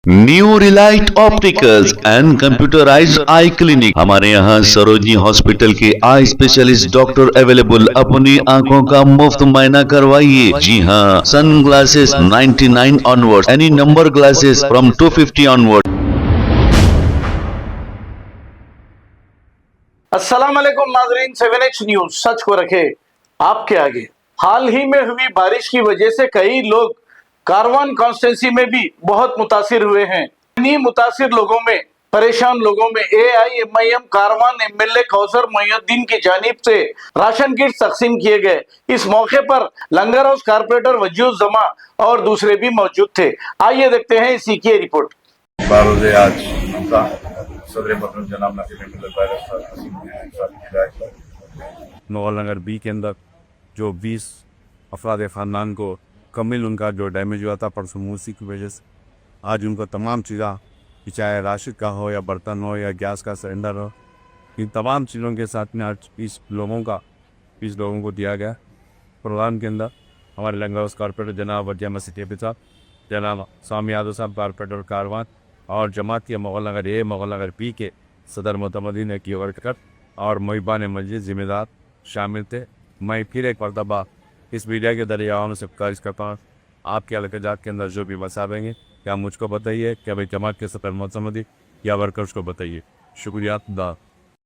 New Relight opticals and computerised I clinic. हमारे यहाँ Sarojini hospital के आई स्पेशलिस्ट डॉक्टर अवेलेबल। अपनी आंखों का मुफ्त मुआयना करवाइए। जी हाँ, sun glasses 99 onward, any number glasses from 250 onward. अस्सलाम वालेकुम नाजरीन, 7H न्यूज सच को रखे आपके आगे। हाल ही में हुई बारिश की वजह से कई लोग कारवान कॉन्स्टिट्यूंसी में भी बहुत मुतासिर हुए हैं। इन्हीं मुतासिर लोगों में, परेशान लोगों में AIMIM कारवान MLA कौसर मोहिउद्दीन की जानिब से राशन किट तकसीम किए गए। इस मौके पर लंगर हाउस कारपोरेटर वजूद जमा और दूसरे भी मौजूद थे। आइए देखते हैं इसी की रिपोर्ट। बारोज़े आज उनका सदर मोहतरम जनाब नसीम नौल नगर बी के अंदर जो 20 अफराद ख़ानदान को कमिल उनका जो डैमेज हुआ था परसों मूसी की वजह से, आज उनको तमाम चीज़ा, चाहे राशन का हो या बर्तन हो या गैस का सिलेंडर हो, इन तमाम चीज़ों के साथ में आज 20 लोगों को दिया गया। प्रोग्राम के अंदर हमारे लंगर हाउस कारपोरेटर जनाब वजिया मसीह साहब, जनाब स्वामी यादव साहब कारपोरेटर कारवान और जमात के मुग़ल नगर ए मुग़ल नगर बी के सदर मोतमदीन की वर्कर और मुहिबान मस्जिद ज़िम्मेदार शामिल थे। मैं फिर एक मरतबा इस मीडिया के जरिए आवाम से गुजारिश करता हूँ, आपके अलकाजात के अंदर जो भी मसालें क्या मुझको बताइए, क्या भाई जमात के सदर मोतमदी या वर्कर्स को बताइए। शुक्रिया। खुदा।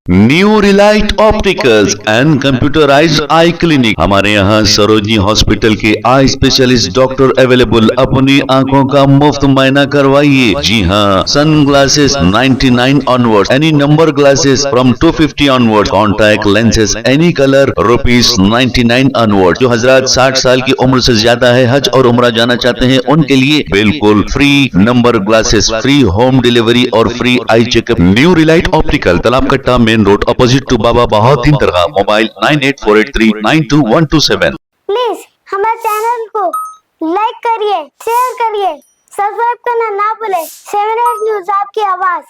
New Relight opticals and computerised I clinic. हमारे यहाँ सरोजनी हॉस्पिटल के आई स्पेशलिस्ट डॉक्टर अवेलेबल। अपनी आंखों का मुफ्त मुआयना करवाइए। जी हाँ, sun glasses 99 onward, any number glasses from 250 onward, contact lenses any colour ₹99 onward. जो हजरात 60 साल की उम्र से ज्यादा है, हज और उम्रा जाना चाहते हैं, उनके लिए बिल्कुल free number glasses, free home delivery और free eye checkup. New Relight Optical, Talab Katta, main road, opposite to Baba Bahauddin dargah. Mobile 9848392127। Please हमारे चैनल को लाइक करिए, शेयर करिए, सब्सक्राइब करना ना भूले। 7H न्यूज आपकी आवाज।